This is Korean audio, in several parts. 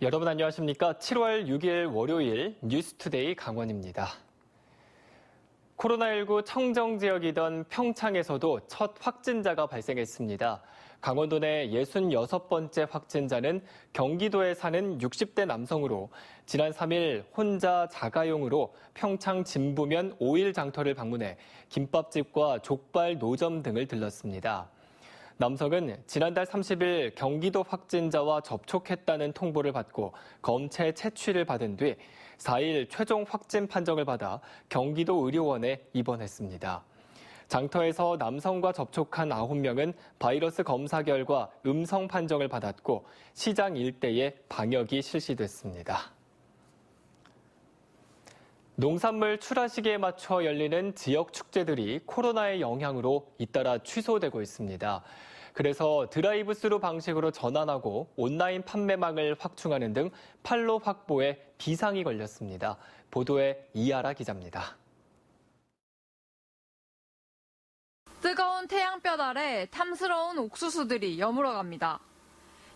여러분 안녕하십니까? 7월 6일 월요일 뉴스투데이 강원입니다. 코로나19 청정 지역이던 평창에서도 첫 확진자가 발생했습니다. 강원도 내 66번째 확진자는 경기도에 사는 60대 남성으로 지난 3일 혼자 자가용으로 평창 진부면 5일 장터를 방문해 김밥집과 족발 노점 등을 들렀습니다. 남성은 지난달 30일 경기도 확진자와 접촉했다는 통보를 받고 검체 채취를 받은 뒤 4일 최종 확진 판정을 받아 경기도 의료원에 입원했습니다. 장터에서 남성과 접촉한 9명은 바이러스 검사 결과 음성 판정을 받았고 시장 일대에 방역이 실시됐습니다. 농산물 출하 시기에 맞춰 열리는 지역 축제들이 코로나의 영향으로 잇따라 취소되고 있습니다. 그래서 드라이브스루 방식으로 전환하고 온라인 판매망을 확충하는 등 판로 확보에 비상이 걸렸습니다. 보도에 이하라 기자입니다. 뜨거운 태양볕 아래 탐스러운 옥수수들이 여물어갑니다.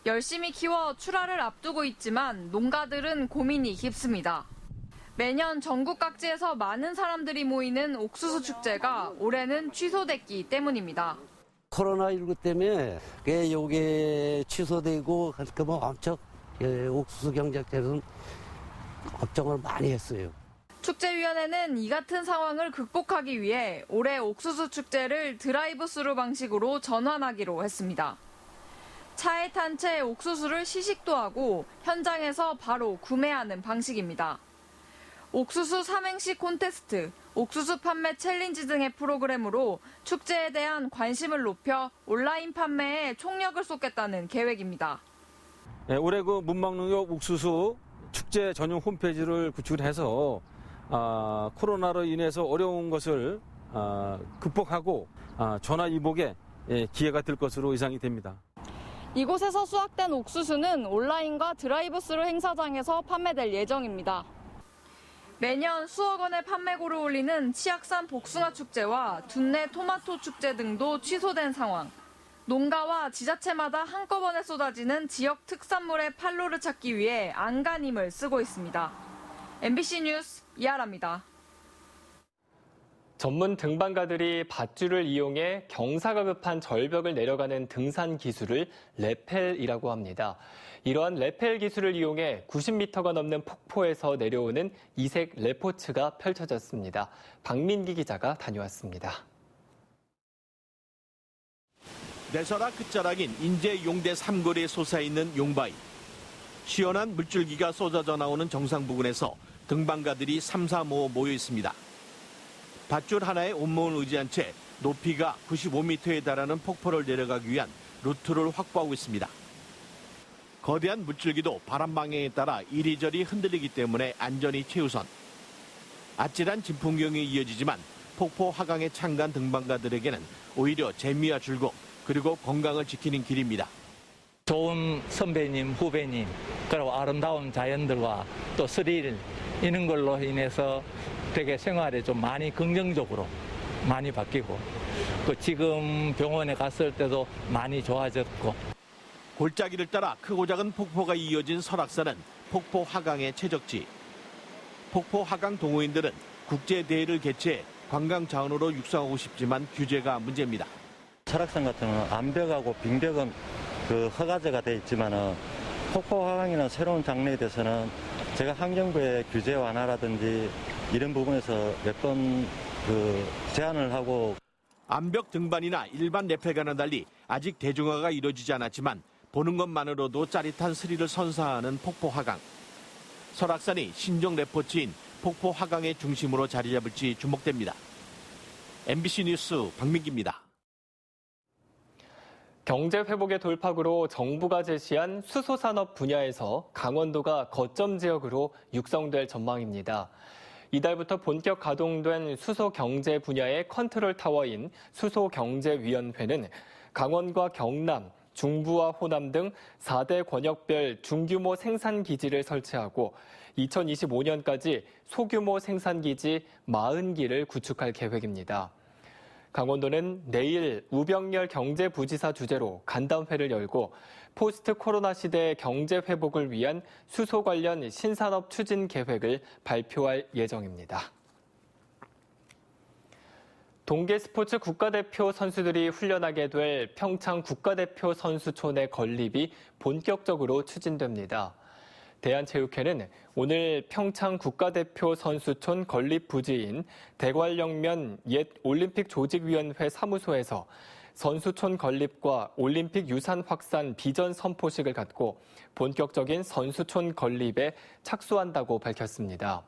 열심히 키워 출하를 앞두고 있지만 농가들은 고민이 깊습니다. 매년 전국 각지에서 많은 사람들이 모이는 옥수수 축제가 올해는 취소됐기 때문입니다. 코로나19 때문에 이게 취소되고 그러니까 뭐 엄청 옥수수 경작자들은 걱정을 많이 했어요. 축제위원회는 이 같은 상황을 극복하기 위해 올해 옥수수 축제를 드라이브스루 방식으로 전환하기로 했습니다. 차에 탄 채 옥수수를 시식도 하고 현장에서 바로 구매하는 방식입니다. 옥수수 삼행시 콘테스트, 옥수수 판매 챌린지 등의 프로그램으로 축제에 대한 관심을 높여 온라인 판매에 총력을 쏟겠다는 계획입니다. 네, 올해 문방농협 옥수수 축제 전용 홈페이지를 구축해서 코로나로 인해서 어려운 것을 극복하고 전화 이복에 기회가 될 것으로 예상이 됩니다. 이곳에서 수확된 옥수수는 온라인과 드라이브스루 행사장에서 판매될 예정입니다. 매년 수억 원의 판매고를 올리는 치악산 복숭아 축제와 둔내 토마토 축제 등도 취소된 상황. 농가와 지자체마다 한꺼번에 쏟아지는 지역 특산물의 판로를 찾기 위해 안간힘을 쓰고 있습니다. MBC 뉴스 이하라입니다. 전문 등반가들이 밧줄을 이용해 경사가 급한 절벽을 내려가는 등산 기술을 레펠이라고 합니다. 이러한 레펠 기술을 이용해 90m가 넘는 폭포에서 내려오는 이색 레포츠가 펼쳐졌습니다. 박민기 기자가 다녀왔습니다. 내설화 끝자락인 인제 용대 삼거리에 솟아있는 용바위. 시원한 물줄기가 쏟아져 나오는 정상 부근에서 등반가들이 삼삼오오 모여 있습니다. 밧줄 하나에 온몸을 의지한 채 높이가 95m에 달하는 폭포를 내려가기 위한 루트를 확보하고 있습니다. 거대한 물줄기도 바람 방향에 따라 이리저리 흔들리기 때문에 안전이 최우선. 아찔한 진풍경이 이어지지만 폭포 하강에 참가한 등반가들에게는 오히려 재미와 즐거움 그리고 건강을 지키는 길입니다. 좋은 선배님, 후배님, 그리고 아름다운 자연들과 또 스릴 이런 걸로 인해서 되게 생활에 좀 많이 긍정적으로 많이 바뀌고 지금 병원에 갔을 때도 많이 좋아졌고 골짜기를 따라 크고 작은 폭포가 이어진 설악산은 폭포 하강의 최적지. 폭포 하강 동호인들은 국제대회를 개최해 관광 자원으로 육성하고 싶지만 규제가 문제입니다. 설악산 같은 경우는 암벽하고 빙벽은 허가제가 돼 있지만은 폭포 하강이나 새로운 장르에 대해서는 제가 환경부의 규제 완화라든지 이런 부분에서 몇 번 제안을 하고 암벽 등반이나 일반 레펠과는 달리 아직 대중화가 이루어지지 않았지만 보는 것만으로도 짜릿한 스릴을 선사하는 폭포 하강. 설악산이 신종 레포츠인 폭포 하강의 중심으로 자리 잡을지 주목됩니다. MBC 뉴스 박민기입니다. 경제 회복의 돌파구로 정부가 제시한 수소산업 분야에서 강원도가 거점 지역으로 육성될 전망입니다. 이달부터 본격 가동된 수소경제 분야의 컨트롤 타워인 수소경제위원회는 강원과 경남, 중부와 호남 등 4대 권역별 중규모 생산기지를 설치하고 2025년까지 소규모 생산기지 40기를 구축할 계획입니다. 강원도는 내일 우병열 경제부지사 주재로 간담회를 열고 포스트 코로나 시대 경제 회복을 위한 수소 관련 신산업 추진 계획을 발표할 예정입니다. 동계 스포츠 국가대표 선수들이 훈련하게 될 평창 국가대표 선수촌의 건립이 본격적으로 추진됩니다. 대한체육회는 오늘 평창 국가대표 선수촌 건립 부지인 대관령면 옛 올림픽 조직위원회 사무소에서 선수촌 건립과 올림픽 유산 확산 비전 선포식을 갖고 본격적인 선수촌 건립에 착수한다고 밝혔습니다.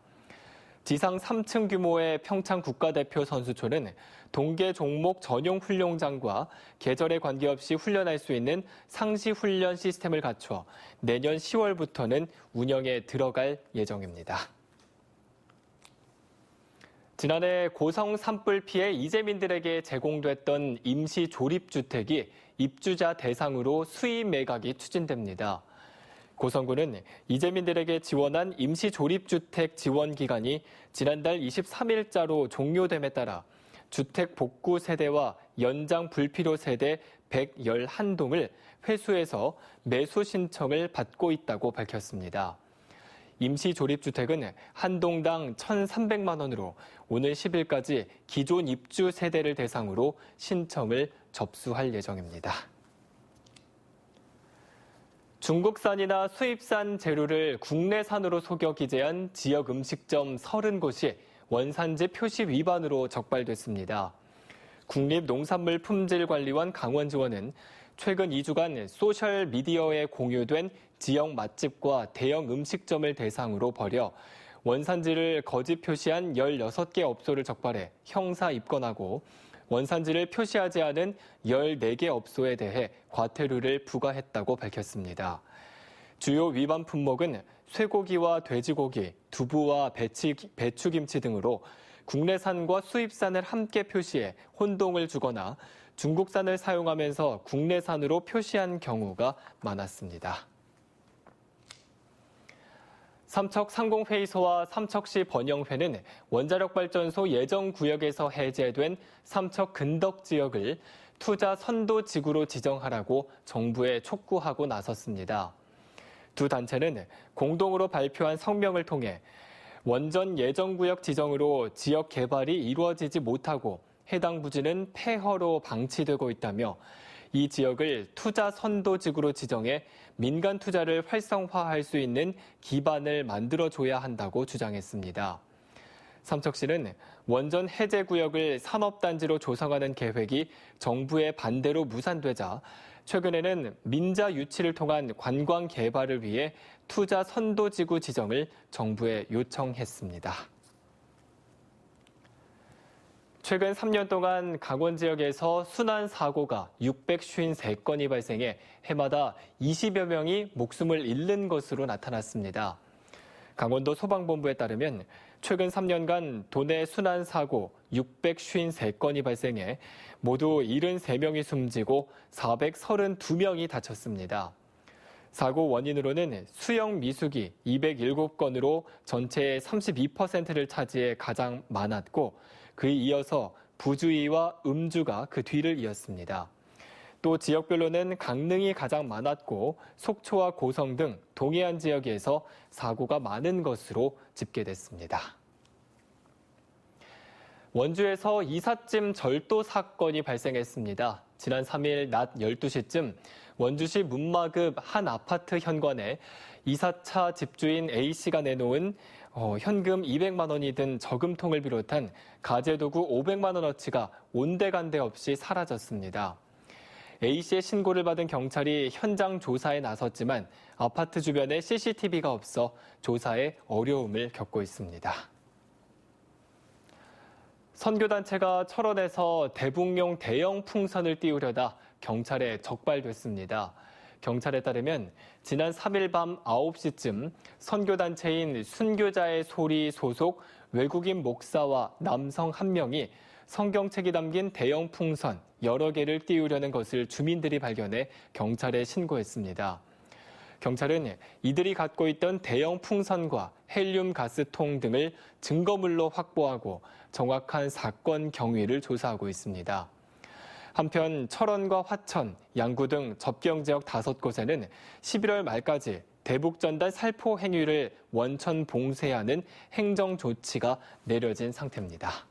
지상 3층 규모의 평창 국가대표 선수촌은 동계 종목 전용 훈련장과 계절에 관계없이 훈련할 수 있는 상시 훈련 시스템을 갖춰 내년 10월부터는 운영에 들어갈 예정입니다. 지난해 고성 산불 피해 이재민들에게 제공됐던 임시 조립주택이 입주자 대상으로 수의 매각이 추진됩니다. 고성군은 이재민들에게 지원한 임시 조립주택 지원 기간이 지난달 23일자로 종료됨에 따라 주택 복구 세대와 연장 불필요 세대 111동을 회수해서 매수 신청을 받고 있다고 밝혔습니다. 임시 조립주택은 한 동당 1,300만 원으로 오늘 10일까지 기존 입주 세대를 대상으로 신청을 접수할 예정입니다. 중국산이나 수입산 재료를 국내산으로 속여 기재한 지역 음식점 30곳이 원산지 표시 위반으로 적발됐습니다. 국립농산물품질관리원 강원지원은 최근 2주간 소셜미디어에 공유된 지역 맛집과 대형 음식점을 대상으로 벌여 원산지를 거짓 표시한 16개 업소를 적발해 형사 입건하고 원산지를 표시하지 않은 14개 업소에 대해 과태료를 부과했다고 밝혔습니다. 주요 위반 품목은 쇠고기와 돼지고기, 두부와 배추김치 등으로 국내산과 수입산을 함께 표시해 혼동을 주거나 중국산을 사용하면서 국내산으로 표시한 경우가 많았습니다. 삼척 상공회의소와 삼척시 번영회는 원자력발전소 예정구역에서 해제된 삼척 근덕 지역을 투자 선도지구로 지정하라고 정부에 촉구하고 나섰습니다. 두 단체는 공동으로 발표한 성명을 통해 원전 예정구역 지정으로 지역 개발이 이루어지지 못하고 해당 부지는 폐허로 방치되고 있다며 이 지역을 투자 선도지구로 지정해 민간 투자를 활성화할 수 있는 기반을 만들어줘야 한다고 주장했습니다. 삼척시는 원전 해제 구역을 산업단지로 조성하는 계획이 정부의 반대로 무산되자 최근에는 민자 유치를 통한 관광 개발을 위해 투자 선도지구 지정을 정부에 요청했습니다. 최근 3년 동안 강원 지역에서 순환 사고가 653건이 발생해 해마다 20여 명이 목숨을 잃는 것으로 나타났습니다. 강원도 소방본부에 따르면 최근 3년간 도내 순환 사고 653건이 발생해 모두 73명이 숨지고 432명이 다쳤습니다. 사고 원인으로는 수영 미숙이 207건으로 전체의 32%를 차지해 가장 많았고 그에 이어서 부주의와 음주가 그 뒤를 이었습니다. 또 지역별로는 강릉이 가장 많았고 속초와 고성 등 동해안 지역에서 사고가 많은 것으로 집계됐습니다. 원주에서 이삿짐 절도 사건이 발생했습니다. 지난 3일 낮 12시쯤 원주시 문마급 한 아파트 현관에 이삿차 집주인 A씨가 내놓은 현금 200만 원이 든 저금통을 비롯한 가재도구 500만 원어치가 온데간데 없이 사라졌습니다. A씨의 신고를 받은 경찰이 현장 조사에 나섰지만 아파트 주변에 CCTV가 없어 조사에 어려움을 겪고 있습니다. 선교단체가 철원에서 대북용 대형 풍선을 띄우려다 경찰에 적발됐습니다. 경찰에 따르면 지난 3일 밤 9시쯤 선교단체인 순교자의 소리 소속 외국인 목사와 남성 1명이 성경책이 담긴 대형 풍선 여러 개를 띄우려는 것을 주민들이 발견해 경찰에 신고했습니다. 경찰은 이들이 갖고 있던 대형 풍선과 헬륨 가스통 등을 증거물로 확보하고 정확한 사건 경위를 조사하고 있습니다. 한편 철원과 화천, 양구 등 접경 지역 5곳에는 11월 말까지 대북전단 살포 행위를 원천 봉쇄하는 행정 조치가 내려진 상태입니다.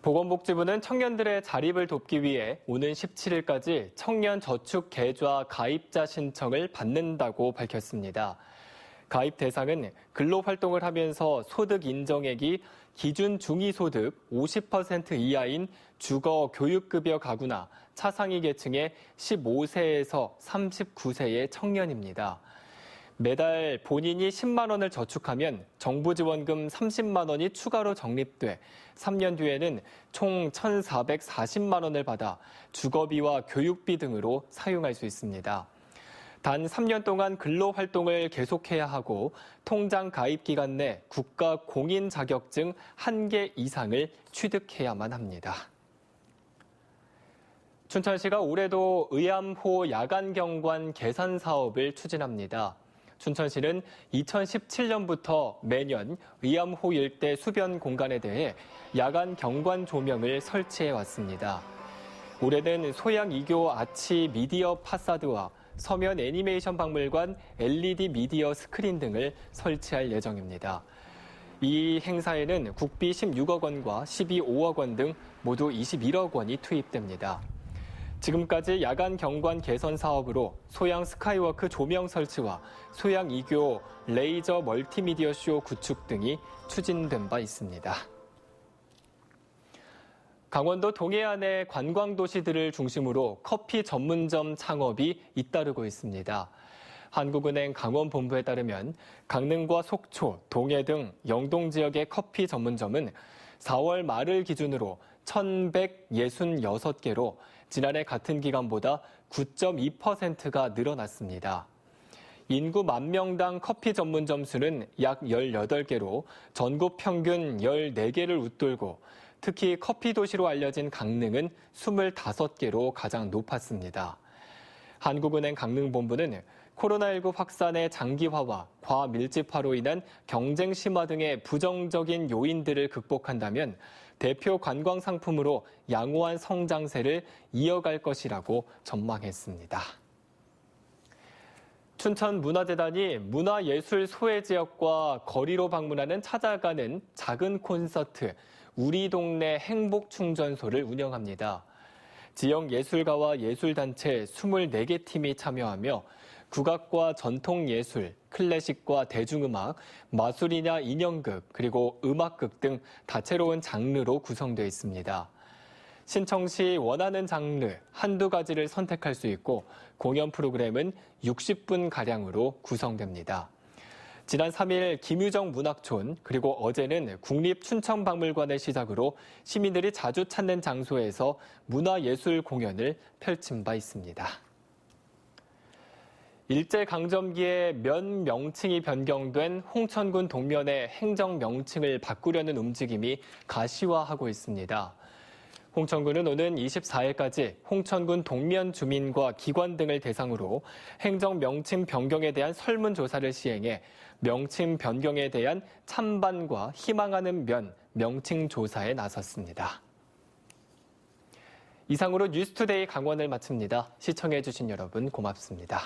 보건복지부는 청년들의 자립을 돕기 위해 오는 17일까지 청년 저축 계좌 가입자 신청을 받는다고 밝혔습니다. 가입 대상은 근로활동을 하면서 소득 인정액이 기준 중위소득 50% 이하인 주거 교육급여 가구나 차상위 계층의 15세에서 39세의 청년입니다. 매달 본인이 10만 원을 저축하면 정부 지원금 30만 원이 추가로 적립돼 3년 뒤에는 총 1,440만 원을 받아 주거비와 교육비 등으로 사용할 수 있습니다. 단 3년 동안 근로활동을 계속해야 하고 통장 가입 기간 내 국가 공인 자격증 1개 이상을 취득해야만 합니다. 춘천시가 올해도 의암호 야간경관 개선 사업을 추진합니다. 춘천시는 2017년부터 매년 의암호 일대 수변 공간에 대해 야간 경관 조명을 설치해 왔습니다. 올해는 소양 2교 아치 미디어 파사드와 서면 애니메이션 박물관 LED 미디어 스크린 등을 설치할 예정입니다. 이 행사에는 국비 16억 원과 12억 원 등 모두 21억 원이 투입됩니다. 지금까지 야간 경관 개선 사업으로 소양 스카이워크 조명 설치와 소양 2교 레이저 멀티미디어 쇼 구축 등이 추진된 바 있습니다. 강원도 동해안의 관광도시들을 중심으로 커피 전문점 창업이 잇따르고 있습니다. 한국은행 강원본부에 따르면 강릉과 속초, 동해 등 영동 지역의 커피 전문점은 4월 말을 기준으로 1,166개로 지난해 같은 기간보다 9.2%가 늘어났습니다. 인구 10,000명당 커피 전문점 수는 약 18개로 전국 평균 14개를 웃돌고 특히 커피 도시로 알려진 강릉은 25개로 가장 높았습니다. 한국은행 강릉본부는 코로나19 확산의 장기화와 과밀집화로 인한 경쟁 심화 등의 부정적인 요인들을 극복한다면 대표 관광 상품으로 양호한 성장세를 이어갈 것이라고 전망했습니다. 춘천문화재단이 문화예술 소외 지역과 거리로 방문하는 찾아가는 작은 콘서트 우리 동네 행복충전소를 운영합니다. 지역 예술가와 예술단체 24개 팀이 참여하며 국악과 전통예술, 클래식과 대중음악, 마술이나 인형극, 그리고 음악극 등 다채로운 장르로 구성되어 있습니다. 신청 시 원하는 장르 한두 가지를 선택할 수 있고 공연 프로그램은 60분가량으로 구성됩니다. 지난 3일 김유정 문학촌 그리고 어제는 국립춘천박물관을 시작으로 시민들이 자주 찾는 장소에서 문화예술 공연을 펼친 바 있습니다. 일제강점기에 면 명칭이 변경된 홍천군 동면의 행정 명칭을 바꾸려는 움직임이 가시화하고 있습니다. 홍천군은 오는 24일까지 홍천군 동면 주민과 기관 등을 대상으로 행정 명칭 변경에 대한 설문조사를 시행해 명칭 변경에 대한 찬반과 희망하는 면 명칭 조사에 나섰습니다. 이상으로 뉴스투데이 강원을 마칩니다. 시청해주신 여러분 고맙습니다.